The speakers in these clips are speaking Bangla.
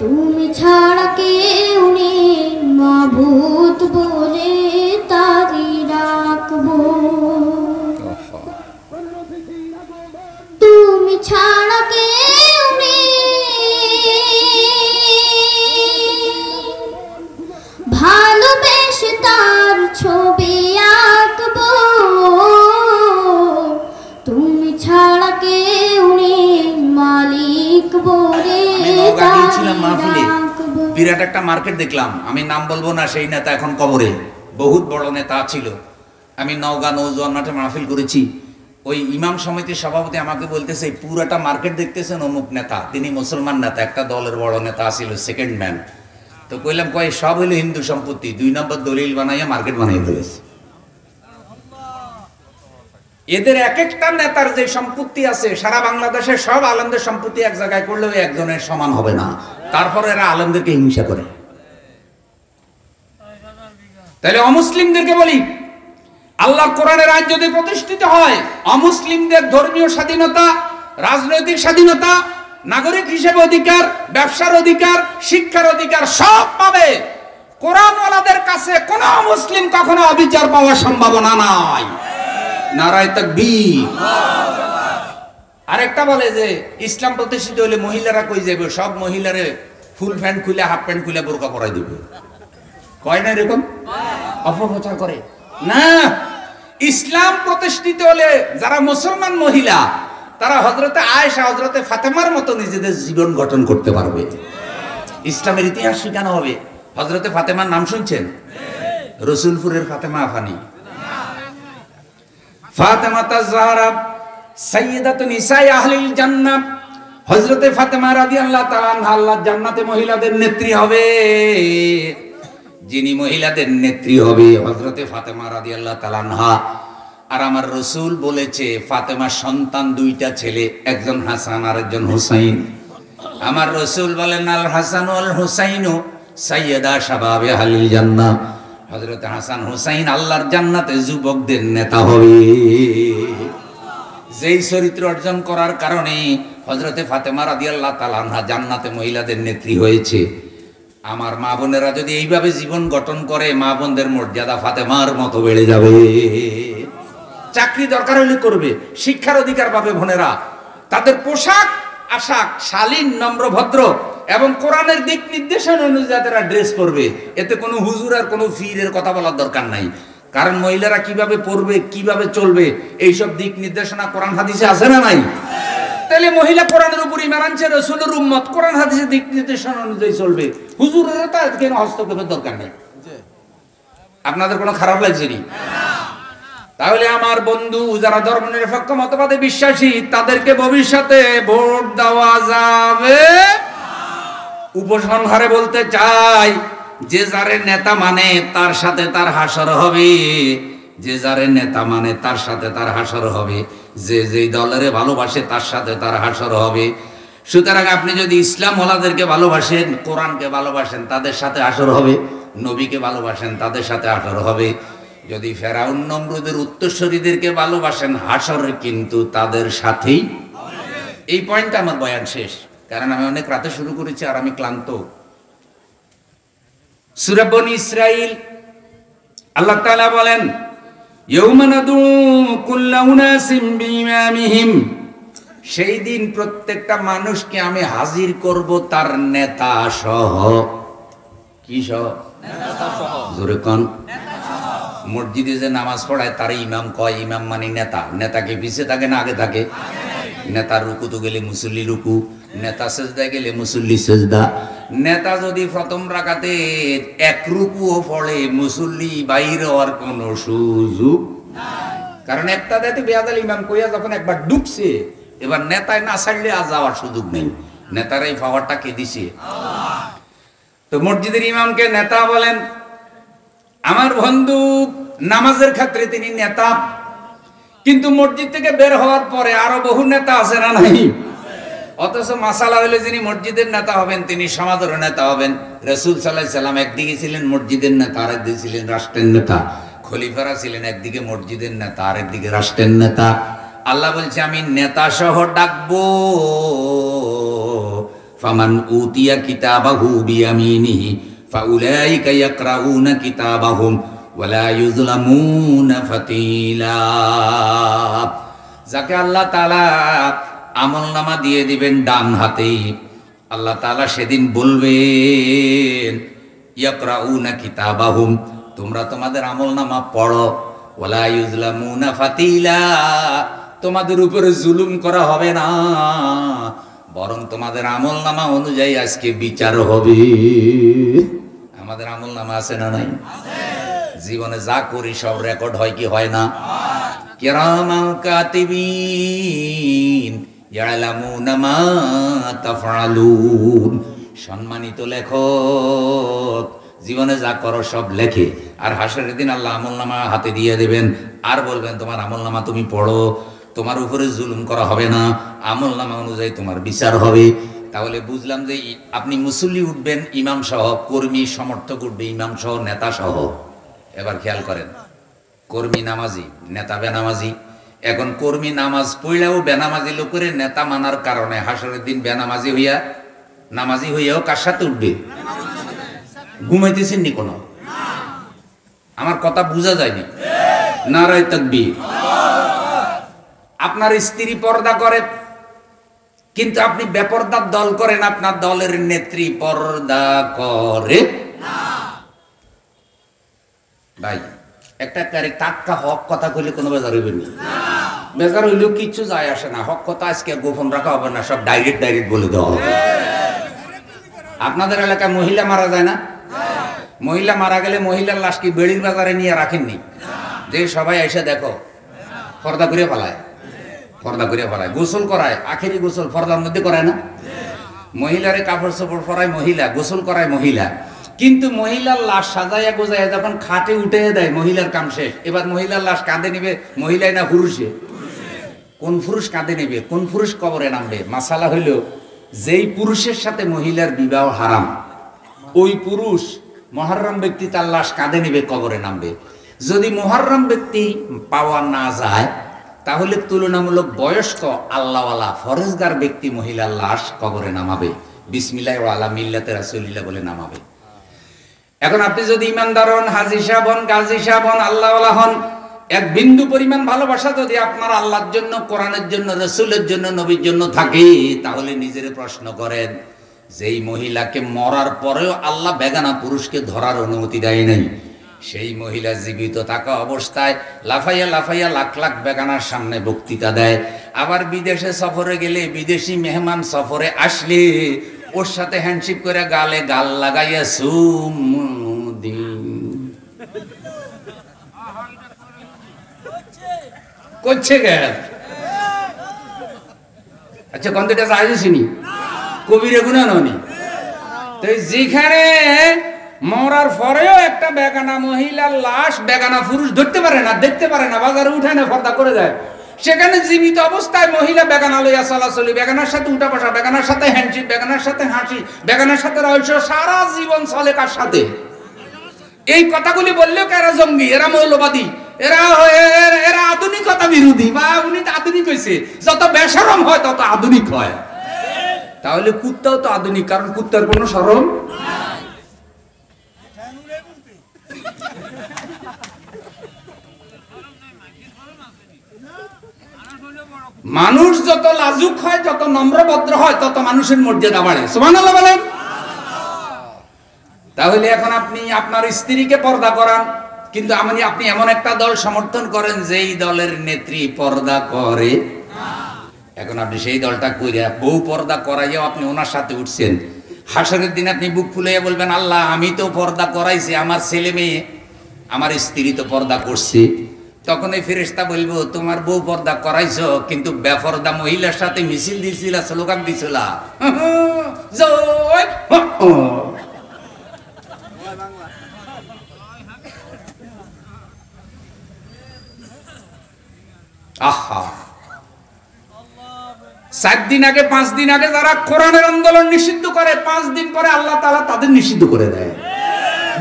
তুমি ছাড়া কেউ নেই মাবুদ বলে তারি রাখবো। তুমি ছাড়া কেউ নেই ভালোবেসে তার ছবি আঁকবো। তুমি ছাড়া কেউ নেই মালিক বলে গিয়েছিলাম মাহফিলে, বিরাট একটা মার্কেট দেখলাম, আমি নাম বলবো না, সেই নেতা এখন কবরে, বহুত বড় নেতা ছিল। আমি নওগাঁ নৌজোয়ান মাঠে মাহফিল করেছি। ওই ইমাম সমিতির সভাপতি আমাকে বলতেছে, পুরাটা মার্কেট দেখতেছেন অমুক নেতা, তিনি মুসলমান নেতা, একটা দলের বড় নেতা ছিল, সেকেন্ড ম্যান। তো কইলাম কয় সব হইলো হিন্দু সম্পত্তি, 2 নম্বর দলিল বানাইয়া মার্কেট বানাই ফেলেছে। এদের এক একটা নেতার যে সম্পত্তি আছে, সারা বাংলাদেশের সব আলেমদের সম্পত্তি এক জায়গায় করলেও একজনের সমান হবে না, তারপরে এরা আলেমদেরকে হিংসা করে। তাহলে অমুসলিমদেরকে বলি, আল্লাহর কোরআনের আইন যদি প্রতিষ্ঠিত হয়, অমুসলিমদের ধর্মীয় স্বাধীনতা, রাজনৈতিক স্বাধীনতা, নাগরিক হিসেবে অধিকার, ব্যবসার অধিকার, শিক্ষার অধিকার সব পাবে। কোরআনওয়ালাদের কাছে কোন মুসলিম কখনো অবিচার পাওয়ার সম্ভাবনা নাই। নারায়ে তাকবীর। আরেকটা বলে যে ইসলাম প্রতিষ্ঠিত হলে মহিলারা কই যাবে, সব মহিলারে ফুল প্যান্ট খুলে হাফ প্যান্ট খুলে বোরকা পরাই দিবে, কয় না এরকম? অপপ্রচার করে না। ইসলাম প্রতিষ্ঠিত হলে যারা মুসলমান মহিলা, তারা হযরতে আয়েশা, হযরতে ফাতেমার মতো নিজেদের জীবন গঠন করতে পারবে। ইসলামের ইতিহাস শেখানো হবে। হযরতে ফাতেমার নাম শুনছেন? রসুলপুরের ফাতেমা আফানি, ফাতেমাতুজ জাহরা সাইয়্যিদাতু নিসাই আহলিল জান্নাহ। হযরতে ফাতেমা রাদিয়াল্লাহু তাআলা আনহা আল্লাহর জান্নাতে মহিলাদের নেত্রী হবে। যিনি মহিলাদের নেত্রী হবে হযরতে ফাতেমা রাদিয়াল্লাহু তাআলা আনহা। আর আমার রাসূল বলেছে, ফাতেমার সন্তান 2টা ছেলে, একজন হাসান আর একজন হুসাইন। আমার রাসূল বলেন, আল হাসান ওয়াল হুসাইনু সাইয়্যিদা শাবাবে আহলিল জান্নাহ। হযরতে হাসান হুসাইন আল্লাহর জান্নাতে যুবকদের নেতা হবে। যেই চরিত্র অর্জন করার কারণে হযরতে ফাতেমা রাদিয়াল্লাহু তাআলা আনহা জান্নাতে মহিলাদের নেত্রী হয়েছে। আমার মা বোনেরা যদি এইভাবে জীবন গঠন করে, মা বোনদের মর্যাদা ফাতেমার মতো বেড়ে যাবে। চাকরি দরকার হলে করবে, শিক্ষার অধিকার পাবে বোনেরা। তাদের পোশাক আশাক শালীন, নম্র, ভদ্র এবং কোরআনের দিক নির্দেশনা অনুযায়ী তারা ড্রেস করবে। এতে কোনো হুজুর আর কোনো ফিরের কথা বলার দরকার নাই। কারণ মহিলারা কিভাবে পড়বে, কিভাবে চলবে, এইসব দিক নির্দেশনা কোরআন হাদিসে আছে না নাই? তাহলে মহিলা কোরআনের উপর ঈমান আনছে, রাসূলের উম্মত, কোরআন হাদিসের দিক নির্দেশনা অনুযায়ী চলবে। হুজুরের তার কেন হস্তক্ষেপের দরকার নেই। আপনাদের কোনো খারাপ লাগছে নি? তাহলে আমার বন্ধু যারা ধর্মনিরপেক্ষ মতবাদে বিশ্বাসী, তাদেরকে ভবিষ্যতে ভোট দেওয়া যাবে। উপসংহারে বলতে চাই, যে যারে নেতা মানে তার সাথে তার হাসর হবে। যে যারে নেতা মানে তার সাথে তার হাসর হবে। যে যেই দলের ভালোবাসে তার সাথে তার হাসর হবে। সুতরাং আপনি যদি ইসলাম ওয়ালাদেরকে ভালোবাসেন, কোরআনকে ভালোবাসেন, তাদের সাথে হাসর হবে। নবীকে ভালোবাসেন, তাদের সাথে হাসর হবে। যদি ফেরাউন নমরুদের উত্তরসূরিদেরকে ভালোবাসেন, হাসর কিন্তু তাদের সাথেই। এই পয়েন্টটা আমার বয়ান শেষ, কারণ আমি অনেক রাতে শুরু করেছি আর আমি ক্লান্ত। সূরা বনী ইসরাঈল আল্লাহ তাআলা বলেন, ইয়াউমা নাদউ কুল্লা উনাসিম বিইমামিহিম। সেই দিন প্রত্যেকটা মানুষকে আমি হাজির করব তার নেতা সহ। কি সহ? নেতা সহ। জোরে কোন? মসজিদে যে নামাজ পড়ায় তার ইমাম কয়, ইমাম মানে নেতা। নেতাকে পিছে থাকে না আগে থাকে? নেতার রুকুতে গেলে মুসল্লি রুকু, নেতা সেজদায় গেলে মুসল্লি সেজদা। নেতা যদি প্রথম রাকাতে 1 রুকুও পড়ে, মুসল্লি বাইরে হওয়ার কোনো সুযোগ নাই। কারণ একটা দেখতে বেয়াদল ইমাম কইয়া যখন একবার ঢুকছে, এবার নেতায় না ছাড়লে আর যাওয়ার সুযোগ নেই। নেতার এই পাওয়ারটা কে দিছে? আল্লাহ। তো মসজিদের ইমামকে নেতা বলেন। আমার বন্ধু নামাজের ক্ষেত্রে তিনি নেতা, কিন্তু মসজিদ থেকে বের হওয়ার পরে আরো বহু নেতা আছে না নাই? অথচ মাসালা হলে যিনি মসজিদের নেতা হবেন তিনি সমাজের নেতা হবেন। রাসূল সাল্লাল্লাহু আলাইহি সাল্লাম একদিকে ছিলেন মসজিদের নেতা, আরেকদিকে ছিলেন রাষ্ট্রের নেতা। খলিফারা ছিলেন একদিকে মসজিদের নেতা, আরেকদিকে রাষ্ট্রের নেতা। আল্লাহ বলছে, আমি নেতা সহ ডাকবো, ফামান উতিয়া কিতাবাহু বিয়ামিনিহি ফাউলাইকা ইয়াকরাউনা কিতাবাহুম ওয়ালা ইউযলামুনা ফাতিলা। যাকে আল্লাহ তাআলা আমলনামা দিয়ে দিবেন ডান হাতে, আল্লাহ তাআলা সেদিন বলবেন ইয়াকরাউনা কিতাবাহুম, তোমরা তোমাদের আমলনামা পড়ো, ওয়ালা ইউযলামুনা ফাতিলা, তোমাদের উপরে জুলুম করা হবে না, বরং তোমাদের আমলনামা অনুযায়ী আজকে বিচার হবে। আমাদের আমলনামা আছে না নাই? জীবনে যা করি সব রেকর্ড হয় কি হয় না? কিরামান কাতিবিন ইয়ালামুনা মা তাফআলুন, সম্মানিত লেখক জীবনে যা করো সব লেখে, আর হাসরের দিন আল্লাহ আমলনামা হাতে দিয়ে দেবেন, আর বলবেন তোমার আমলনামা তুমি পড়ো, তোমার উপরে জুলুম করা হবে না, আমলনামা অনুযায়ী তোমার বিচার হবে। তাহলে বুঝলাম যে আপনি মুসল্লি উঠবেন ইমাম সহ, কর্মী সমর্থক উঠবে ইমাম সহ, নেতা সহ। এবার খেয়াল করেন, কর্মী নামাজি, নেতা বেনামাজি। এখন কর্মী নামাজ পড়লেও বেনামাজি লোকের নেতা মানার কারণে হাসরের দিন বেনামাজি হইয়া নামাজি হইয়াও কার সাথে উঠবে? ঘুমাইতেছেন নি কোনো? আমার কথা বোঝা যায়নি? নারায়ে তাকবীর। আপনার স্ত্রী পর্দা করে, কিন্তু আপনি বেপরদার দল করেন, আপনার দলের নেত্রী পর্দা করে না। ভাই একটা টাটকা হক কথা কইলে কোনো বেজার হইবে না, বেজার হইলেও কিচ্ছু যায় আসে না। হক কথা আজকে গোপন রাখা হবে না, সব ডাইরেক্ট বলে দেওয়া হবে। আপনাদের এলাকায় মহিলা মারা যায় না? মহিলা মারা গেলে মহিলার লাশ কি বেড়ির বাজারে নিয়ে রাখেননি? যে সবাই এসে দেখো, পর্দা করে ফেলায়, পর্দা করে ফেলায়, গোসল করায়, আখেরি গোসল পর্দার মধ্যে করায় না? মহিলারে কাপড় চোপড় পরায় মহিলা, গোসল করায় মহিলা, কিন্তু মহিলার লাশ সাজাইয়া গোজাইয়া যখন খাটে উঠে দেয় মহিলার কাম শেষ। এবার মহিলার লাশ কাঁধে নেবে মহিলাই না পুরুষে? কোন পুরুষ কাঁধে নেবে, কোন পুরুষ কবরে নামবে? মাসালা হইল যেই পুরুষের সাথে মহিলার বিবাহ হারাম, ওই পুরুষ মুহররম ব্যক্তি তার লাশ কাঁধে নেবে, কবরে নামবে। যদি মুহররম ব্যক্তি পাওয়া না যায়, তাহলে তুলনামূলক বয়স্ক আল্লাহওয়ালা ফরেজগার ব্যক্তি মহিলার লাশ কবরে নামাবে, বিসমিল্লাহ ওয়ালা মিল্লাতে রাসূলিল্লাহ বলে নামাবে। এখন আপনি যদি ইমানদার হন, হাজী সাহেব হন, গাজী সাহেব হন, আল্লাহওয়ালা হন, এক বিন্দু পরিমাণ ভালোবাসা যদি আপনার আল্লাহর জন্য, কোরআনের জন্য, রাসূলের জন্য, নবীর জন্য থাকে, তাহলে নিজের প্রশ্ন করেন, যেই মহিলাকে মরার পরেও আল্লাহ বেগানা পুরুষকে ধরার অনুমতি দেয় নাই, সেই মহিলা জীবিত থাকা অবস্থায় লাফাইয়া লাফাইয়া লাখ লাখ বেগানার সামনে বক্তৃতা দেয়। আবার বিদেশে সফরে গেলে, বিদেশি মেহমান সফরে আসলে ওর সাথে হ্যান্ডশিপ করে গালে গাল লাগাইয়া করছে গে। আচ্ছা কন্তেটা আইসিনি কবিরে গুণা ননি। তো যেখানে মরার পরেও একটা বেগানা মহিলার লাশ বেগানা পুরুষ ধরতে পারে না, দেখতে পারে না, বাজারে উঠায় না, পর্দা করে দেয়, সেখানে জীবিত অবস্থায় মহিলা বেগানা লইয়া চলাচলি, বেগানার সাথে উঠা বসা, বেগানার সাথে হ্যান্ডশিপ, বেগানার সাথে হাসি, বেগানার সাথে রহস্য, সারা জীবন চলে কার সাথে? এই কথাগুলি বললেও এরা জঙ্গি, এরা মৌলবাদী, এরা আধুনিকতা বিরোধী, বা উনি আধুনিক হয়েছে, যত বেশরম হয় তত আধুনিক হয়। তাহলে কুত্তাও তো আধুনিক, কারণ কুত্তার কোনো শরম। মানুষ যত লাজুক হয়, যত নম্রভদ্র হয়, তত মানুষের মর্যাদা বাড়ে। সুবহানাল্লাহ বলেন। তাহলে এখন আপনি আপনার স্ত্রীকে পর্দা করান, কিন্তু আপনি এমন একটা দল সমর্থন করেন যেই দলের নেত্রী পর্দা করে। এখন আপনি সেই দলটা কইরা বউ পর্দা করাইয়াও আপনি ওনার সাথে উঠছেন। হাসরের দিন আপনি বুক ফুলাইয়া বলবেন, আল্লাহ আমি তো পর্দা করাইছি, আমার ছেলে মেয়ে, আমার স্ত্রী তো পর্দা করছে। তখন এই ফেরেশতা বলবো, তোমার বউ পর্দা করাইছো, কিন্তু বেপর্দা মহিলার সাথে মিছিল দিছিল, স্লোগান দিছিল। আহা, 4 দিন আগে 5 দিন আগে যারা কোরআনের আন্দোলন নিষিদ্ধ করে, 5 দিন পরে আল্লাহ তাআলা তাদের নিষিদ্ধ করে দেয়।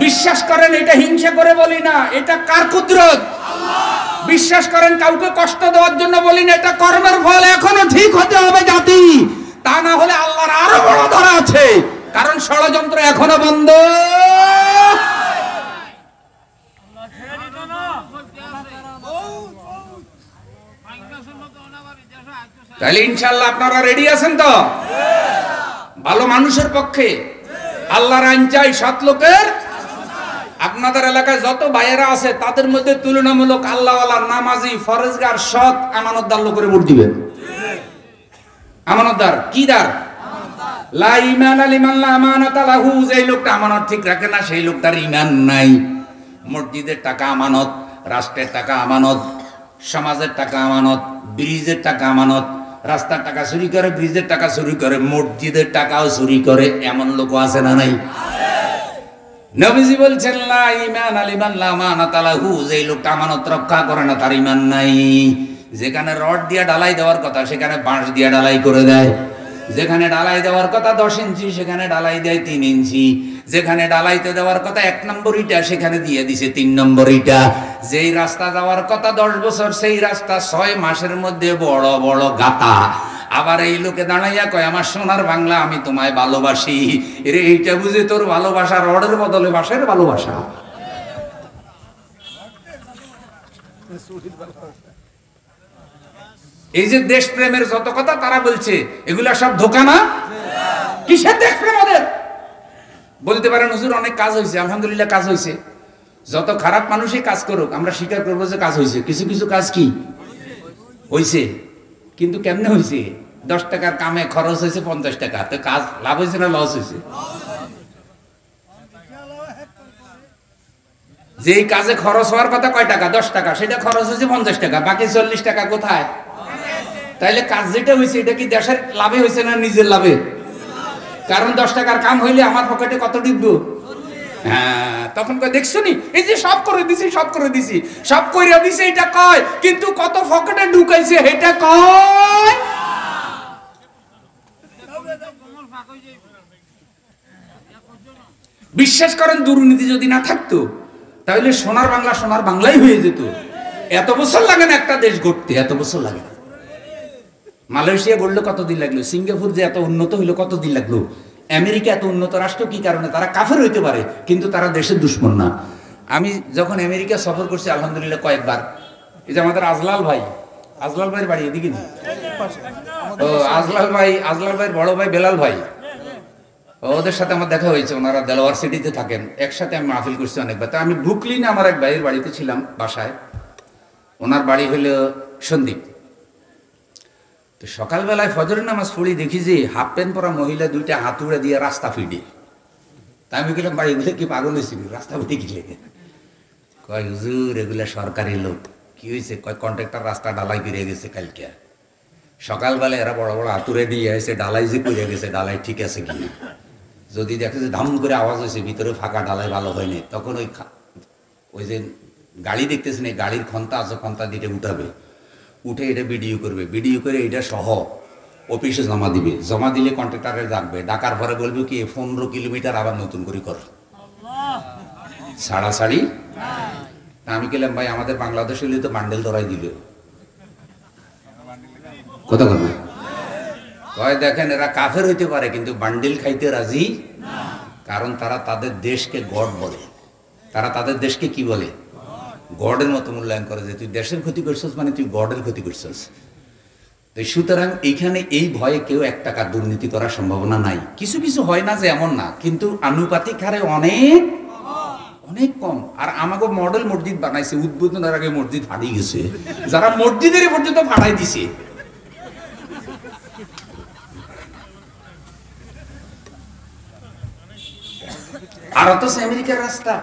বিশ্বাস করেন এটা হিংসা করে বলি না, এটা কার কুদরত? বিশ্বাস করেন কাউকে কষ্ট দেওয়ার জন্য বলি না, এটা কর্মের ফল। এখনো ঠিক হতে হবে জাতি, তা না হলে আল্লাহর আরো বড় ধরা ষড়যন্ত্র এখনো বন্ধ। তাহলে ইনশাআল্লাহ আপনারা রেডি আছেন তো? ভালো মানুষের পক্ষে আল্লাহর আইন চাই, সৎ লোকের। আপনাদের এলাকায় যত ভাইয়েরা আছে তাদের মধ্যে তুলনামূলক আল্লাহওয়ালা, নামাজি, ফরজগার, সৎ, আমানতদার লোকের ভোট দিবেন। আমানতদার কি দার? লা ঈমানা লিমান লা আমানাতা লাহু, যে লোকটা আমানত ঠিক রাখে না সেই লোকটার ঈমান নাই। মসজিদের টাকা আমানত, রাষ্ট্রের টাকা আমানত, সমাজের টাকা আমানত, ব্রিজের টাকা আমানত। রাস্তার টাকা চুরি করে, ব্রিজের টাকা চুরি করে, মসজিদের টাকাও চুরি করে, এমন লোক আছে না নাই? নবীজি বলছেন লা ঈমানা লিমান লা আমানাতা লাহু, যে লোকটা আমানত রক্ষা করে না তার ঈমান নাই। যেখানে রড দিয়ে ঢালাই দেওয়ার কথা সেখানে বাঁশ দিয়ে ঢালাই করে দেয়, যেখানে ঢালাই দেওয়ার কথা 10 ইঞ্চি সেখানে ঢালাই দেয় 3 ইঞ্চি, যেখানে ঢালাইতে দেওয়ার কথা 1 নম্বর ইটা সেখানে দিয়ে দিছে 3 নম্বর ইটা। যেই রাস্তা যাওয়ার কথা 10 বছর সেই রাস্তা 6 মাসের মধ্যে বড় বড় গাতা। আবার এই লোকে দাঁড়াইয়া কয় আমার সোনার বাংলা আমি তোমায় ভালোবাসি। এরে এইটা বুঝে তোর ভালোবাসা রডের বদলে বাঁশের ভালোবাসা। এই যে দেশপ্রেমের যত কথা তারা বলছে এগুলা সব ধোঁকা না? কিসের দেশপ্রেম ওদের? বলতে পারেন হুজুর অনেক কাজ হয়েছে, আলহামদুলিল্লাহ কাজ হয়েছে। যত খারাপ মানুষই কাজ করুক আমরা স্বীকার করবো যে কাজ হয়েছে। কিছু কিছু কাজ কি হয়েছে, কিন্তু কেমনে হয়েছে? 10 টাকার কামে খরচ হয়েছে 50 টাকা, তো কাজ লাভ হয়েছে না লস হয়েছে? যেই কাজে খরচ হওয়ার কথা কয় টাকা, 10 টাকা, সেটা খরচ হয়েছে 50 টাকা, বাকি 40 টাকা কোথায়? তাইলে কাজ যেটা হয়েছে এটা কি দেশের লাভে হয়েছে না নিজের লাভে? কারণ 10 টাকার কাম হইলে আমার পকেটে কত ঢুকবো? হ্যাঁ, তখন কয় দেখছো নি এই যে সব করে দিছি, সব করে দিছি, সব কইরা দিছে এটা কয়, কিন্তু কত পকেটে ঢুকাইছে এটা কয়। বিশ্বাস করেন দুর্নীতি যদি না থাকতো তাহলে সোনার বাংলা সোনার বাংলাই হয়ে যেত। এত বছর লাগে না একটা দেশ গড়তে, এত বছর লাগে না। মালয়েশিয়া গড়লে কতদিন লাগলো? সিঙ্গাপুর যে এত উন্নত হইলো কতদিন লাগলো? আমেরিকা এত উন্নত রাষ্ট্র কি কারণে? তারা কাফের হইতে পারে কিন্তু তারা দেশের দুশ্মন না। আমি যখন আমেরিকা সফর করছি আলহামদুলিল্লাহ কয়েকবার, এই যে আমাদের আজলাল ভাইয়ের বাড়ি এদিকে নেই, ও আজলাল ভাইয়ের বড় ভাই বেলাল ভাই, ওদের সাথে আমার দেখা হয়েছে। ওনারা দেলোয়ার সিটিতে থাকেন, একসাথে আমি মাহফিল করছি অনেকবার। তা আমি ব্রুকলিনে আমার এক ভাইয়ের বাড়িতে ছিলাম বাসায়, ওনার বাড়ি হইল সন্দীপ। তো সকালবেলায় ফজরের নামাজ পড়ি, দেখি যে হাফ প্যান্ট পরা মহিলা 2টা হাতুড়ে দিয়ে রাস্তা ফিডে। তা আমি গেলাম বাড়ি, এগুলো কি পাগল হয়েছিল রাস্তা ফিটে গেলে? কয় হুজুর এগুলা সরকারি লোক। কি হয়েছে? কয় কন্ট্রাক্টর রাস্তা ডালাই করে গেছে কালকে সকালবেলা, এরা বড় বড় হাতুড়ে দিয়ে এসে ডালাই যে করে গেছে, ডালাই ঠিক আছে কি? যদি দেখে যে ধাম করে আওয়াজ হয়েছে ভিতরে ফাঁকা, ডালাই ভালো হয়নি, তখন ওই যে গাড়ি দেখতেছেন এই গাড়ির ক্ষমতা আছে, ক্ষমতা দিতে উঠাবে, উঠে এটা ভিডিও করবে, ভিডিও করে এটা সহ অফিসে জমা দিবে। জমা দিলে কন্ট্রাক্টরে ডাকবে, ডাকার পরে বলবে কি 15 কিলোমিটার আবার নতুন করে কর, ছাড়াছাড়ি। আমি গেলাম ভাই আমাদের বাংলাদেশ হলে তো বান্ডেল ধরাই দিল। কথা কথা কয় দেখেন এরা কাফের হইতে পারে কিন্তু বান্ডেল খাইতে রাজি, কারণ তারা তাদের দেশকে গড বলে। তারা তাদের দেশকে কি বলে? গডের মতো মূল্যায়ন করে, যে তুই দেশের ক্ষতি করছিস মানে তুই গডের ক্ষতি করছিস। তো সুতরাং এইখানে এই ভয়ে কেউ 1 টাকা দুর্নীতি করার সম্ভাবনা নাই। কিছু কিছু হয় না যে এমন না, কিন্তু আনুপাতিক হারে অনেক অনেক কম। আর আমাকে মডেল মসজিদ বানাইছে, উদ্বোধনের আগে মসজিদ ফাটিয়ে গেছে, যারা মসজিদের পর্যন্ত ফাটাই দিছে। আর অথচ আমেরিকার রাস্তা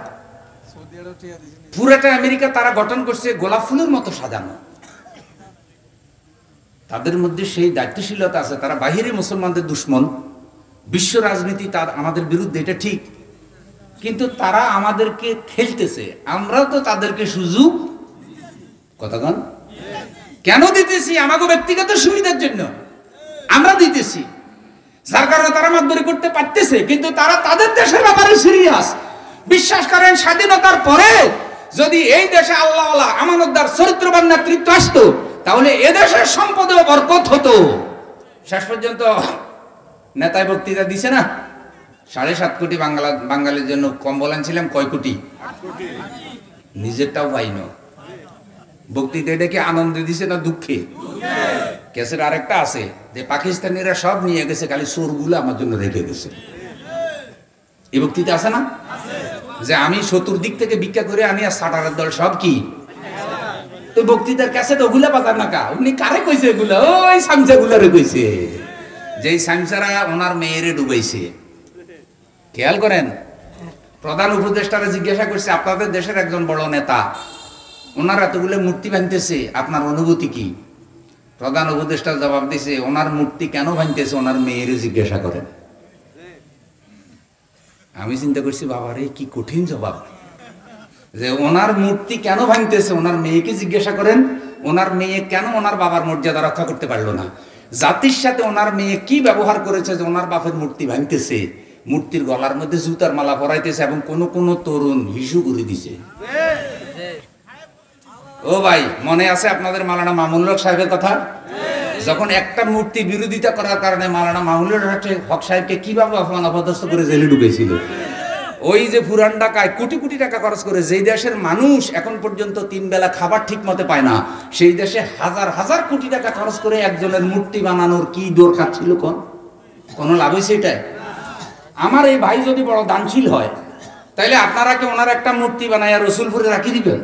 পুরাটা আমেরিকা তারা গঠন করছে গোলাপ ফুলের মতো সাজানো। তাদের মধ্যে সেই দায়িত্বশীলতা আছে, তারা বাহিরে মুসলমানদের দুশ্মন, বিশ্ব রাজনীতি তার আমাদের বিরুদ্ধে, এটা ঠিক, কিন্তু তারা আমাদেরকে খেলতেছে, আমরাও তো তাদেরকে সুযোগ কতক্ষণ কেন দিতেছি? আমাকে ব্যক্তিগত সুবিধার জন্য আমরা দিতেছি, যার কারণে তারা মাতবরি করতে পারতেছে, কিন্তু তারা তাদের দেশের ব্যাপারে সিরিয়াস। বিশ্বাস করেন স্বাধীনতার পরে যদি এই দেশে আল্লাহওয়ালা আমানতদার চরিত্রবান নেতৃত্ব আসতো তাহলে এদেশের সম্পদেও বরকত হতো। শেষ পর্যন্ত নেতায় বক্তৃতা দিছে না, 7.5 কোটি বাঙালির জন্য কম্বল আনছিলাম কয় কোটি, নিজেরটাও পাইন। বক্তৃতা এটা কি আনন্দে দিছে না দুঃখে? কেসের আরেকটা আছে যে পাকিস্তানিরা সব নিয়ে গেছে, খালি চোরগুলো আমার জন্য রেখে গেছে। এই বক্তৃতা আছে না, যে আমি চতুর্দিক থেকে ভিক্ষা করে আনি আর সাটারের দল সব কি। তো বক্তৃতার ক্যাসেট ওগুলা বাজার না কা, উনি কারে কইছে এগুলা? ওই সামসা গুলারে কইছে, যেই সামসারা ওনার মেয়েরে ডুবাইছে। খেয়াল করেন, প্রধান উপদেষ্টারা জিজ্ঞাসা করছে আপনাদের দেশের একজন বড় নেতা, ওনার এতগুলো মূর্তি ভাঙতেছে, আপনার অনুভূতি কি? প্রধান উপদেষ্টা জবাব দিছে, ওনার মূর্তি কেন ভাঙতেছে ওনার মেয়েরে জিজ্ঞাসা করেন। আমি চিন্তা করছি বাবা রে কি কঠিন জবাব, যে ওনার মূর্তি কেন ভাঙতেছে ওনার মেয়েকে জিজ্ঞাসা করেন। ওনার মেয়ে কেন ওনার বাবার মর্যাদা রক্ষা করতে পারলো না? জাতির সাথে ওনার মেয়ে কি ব্যবহার করেছে যে ওনার বাপের মূর্তি ভাঙতেছে, মূর্তির গলার মধ্যে জুতার মালা পরাইতেছে, এবং কোন তরুণ হিসু করে দিছে। ও ভাই, মনে আছে আপনাদের মাওলানা মামুনুল হক সাহেবের কথা? যখন একটা মূর্তি বিরোধিতা করার কারণে মাওলানা মামুনুল হক সাহেবকে কিভাবে অপমান অপদস্থ করে জেলে ঢুকেছিল। ওই যে পুরান ঢাকায় কোটি কোটি টাকা খরচ করে যেই দেশের মানুষ এখন পর্যন্ত 3 বেলা খাবার ঠিক মতো পায় না, সেই দেশে হাজার হাজার কোটি টাকা খরচ করে একজনের মূর্তি বানানোর কি দরকার ছিল? কোনো লাভ হয়েছে এটা? আমার এই ভাই যদি বড় দানশীল হয়, তাইলে আপনারা কি ওনার একটা মূর্তি বানাইয়া রসুলপুরে রাখি দিবেন?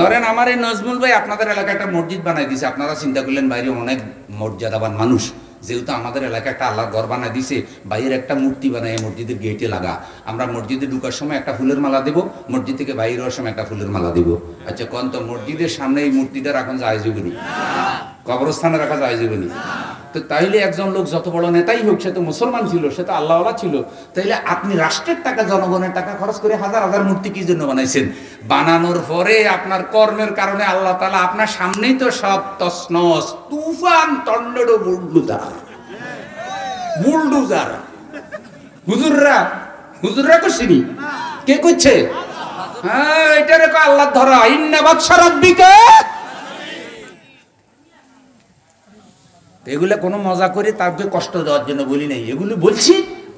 ধরেন আমার এই নজমুল ভাই আপনাদের এলাকায় একটা মসজিদ বানাই দিছে, আপনারা চিন্তা করলেন বাইরে অনেক মর্যাদাবান মানুষ, যেহেতু আমাদের এলাকায় একটা আল্লাহর ঘর বানাই দিছে, বাইরের একটা মূর্তি বানাই মসজিদের গেটে লাগা। আমরা মসজিদে ঢুকার সময় একটা ফুলের মালা দেব, মসজিদ থেকে বাইরে হওয়ার সময় একটা ফুলের মালা দেব। আচ্ছা কোন তো মসজিদের সামনে এই মূর্তিটা রাখুন যায় যাবেনি, কবরস্থানে রাখা যায় যাবেনি? তো তাইলে একজন লোক যত বড় নেতাই হোক, সে তো মুসলমান ছিল, সে তো আল্লাহওয়ালা ছিল, তাইলে আপনি রাষ্ট্রের টাকা জনগণের টাকা খরচ করে হাজার হাজার মূর্তি কি জন্য বানাইছেন? বানানোর পরে আপনার কর্মের কারণে আল্লাহ তাআলা আপনার সামনেই তো সব তছনছ, তুফান, টর্নেডো, বুলডোজার। হুজুররা করছিনি, কে করছে? হ্যাঁ, এটা রেখো আল্লাহ ধরা, ইন্না বাদশা রাব্বিকা। এগুলো কোনো মজা করে তাকে কষ্ট দেওয়ার জন্য বলি নাই, এগুলো বলছি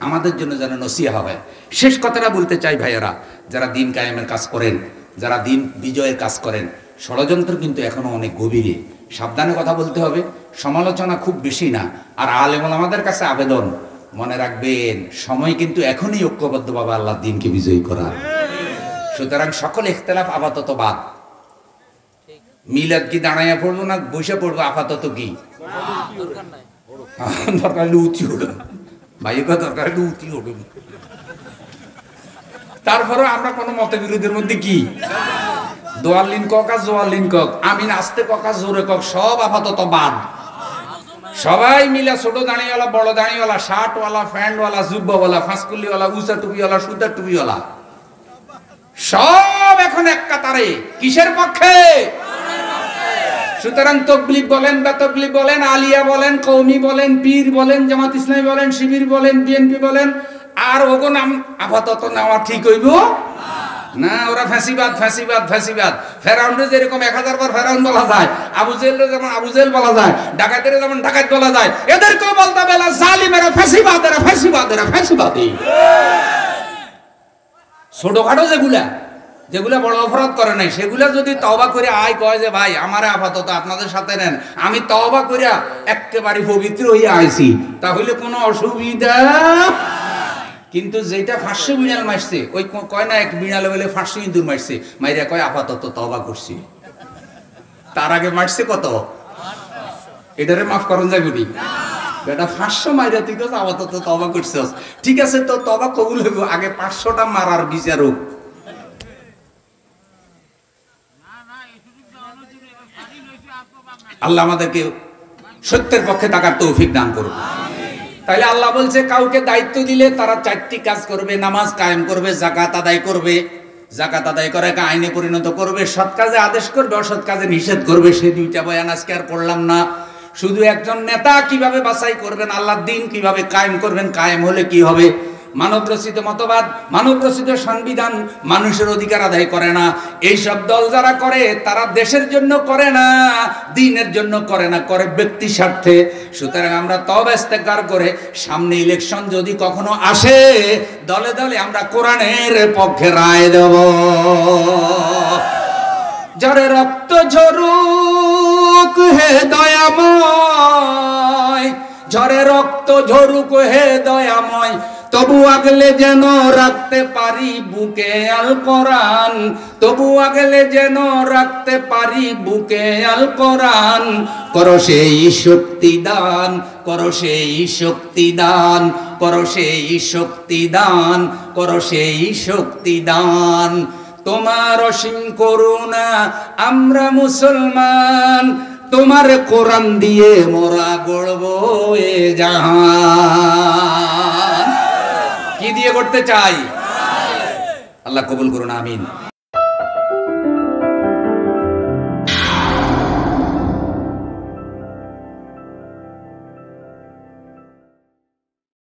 আমাদের জন্য যেন নসিহত হয়। শেষ কথাটা বলতে চাই ভাইয়েরা, যারা দিন কায়েমের কাজ করেন, যারা দিন বিজয়ের কাজ করেন, ষড়যন্ত্র কিন্তু এখনো অনেক গভীরে, সাবধানে কথা বলতে হবে। সমালোচনা খুব বেশি না। আর আলেম ওলামাদের কাছে আবেদন, মনে রাখবেন সময় কিন্তু এখনই ঐক্যবদ্ধভাবে আল্লাহর দ্বীনকে বিজয়ী করার। সুতরাং সকল ইখতিলাফ আপাতত বাদ। মিলাদ কি দাঁড়াইয়া পড়বো না বসে পড়বো? আপাতত কি দরকার উঁচি উঠুন ভাই, দরকার উঁচি উঠুন। তারপরে আমরা কোনো মতবিরোধের মধ্যে কি দোয়াল্লিন কক আর জোয়াল্লিন কক, আমি নাচতে কক আর জোরে কক, সব আপাতত বাদ। সবাই মিলে ছোট দাঁড়িয়েওয়ালা, বড় দাঁড়িয়েওয়ালা, শার্টওয়ালা, প্যান্টওয়ালা, জুব্বাওয়ালা, ফাঁসকুলিওয়ালা, উঁচা টুপিওয়ালা, সুতার টুপিওয়ালা, সব এখন এক কাতারে কিসের পক্ষে? সুতরাং তকলিফ বলেন, বেতকলিফ বলেন, আলিয়া বলেন, কওমি বলেন, পীর বলেন, জামাত ইসলামী বলেন, শিবির বলেন, বিএনপি বলেন, আর ওগো নাম আপাতত নেওয়া ঠিক হইব না। ওরা ফাঁসিবাদ ফাঁসিবাদ ফাঁসিবাদ। ফেরাউনরে যেরকম 1000 বার ফেরাউন বলা যায়, আবু জেহেলরে যেমন আবু জেহেল বলা যায়, ডাকাতের যেমন ডাকাত বলা যায়, এদেরকেও বলতে বেলা জালিমেরা ফাঁসিবাদ, এরা ফাঁসিবাদ, এরা ফাঁসিবাদী। ছোটখাটো যেগুলা বড় অপরাধ করে নাই, সেগুলা যদি তওবা করে আয় কয় যে ভাই আমারে আপাতত আপনাদের সাথে নেন, আমি তওবা করিয়া একেবারে পবিত্র হইয়া আইছি, তাহলে কোনো অসুবিধা। কিন্তু যেটা 500 বিড়াল মারছে, ওই কয় না এক বিড়াল বলে 500 ইঁদুর মারছে, মাইরা কয় আপাতত তওবা করছি। তার আগে মারছে কত? এটারে মাফ করুন যাইবনি বেটা, 500 মাইরা তুই কস আপাতত তওবা করছস, ঠিক আছে তো তওবা কবুল হইব, আগে 500টা মারার বিচার হোক। আল্লাহ আমাদেরকে সত্যের পক্ষে থাকার তৌফিক দান করুন। তাইলে আল্লাহ বলছে কাউকে দায়িত্ব দিলে তারা 4টি কাজ করবে, নামাজ কায়েম করবে, যাকাত আদায় করবে, যাকাত আদায় করাকে আইনে পরিণত করবে, সৎ কাজে আদেশ করবে, অসৎ কাজে নিষেধ করবে। সে 2টা বয়ান আজকে আর পড়লাম না। শুধু একজন নেতা কিভাবে বাছাই করবেন, আল্লাহর দ্বীন কিভাবে কায়েম করবেন, কায়েম হলে কি হবে, মানব রচিত মতবাদ, মানব রচিত সংবিধান মানুষের অধিকার আদায় করে না। এইসব দল যারা করে তারা দেশের জন্য করে না, দ্বীনের জন্য করে না, করে ব্যক্তি স্বার্থে। সুতরাং আমরা তওবা ইস্তেগফার করে সামনে ইলেকশন যদি কখনো আসে, দলে দলে আমরা কোরআনের পক্ষে রায় দেব। যারে রক্ত ঝরুক হে দয়াময়, ঝরে রক্ত ঝরুক হে দয়াময়, তবু আগলে যেন রাখতে পারি বুকে আল কোরআন, তবু আগলে যেন রাখতে পারি বুকে আল কোরআন। করো সেই শক্তি দান, করো সেই শক্তি দান, করো সেই শক্তি দান, করো সেই শক্তি দান। তোমার অসীম করুণা আমরা মুসলমান, তোমার কোরআন দিয়ে মোরা গড়ব এ জাহান। কি দিয়ে করতে চাই? আল্লাহ কবুল করুন, আমিন।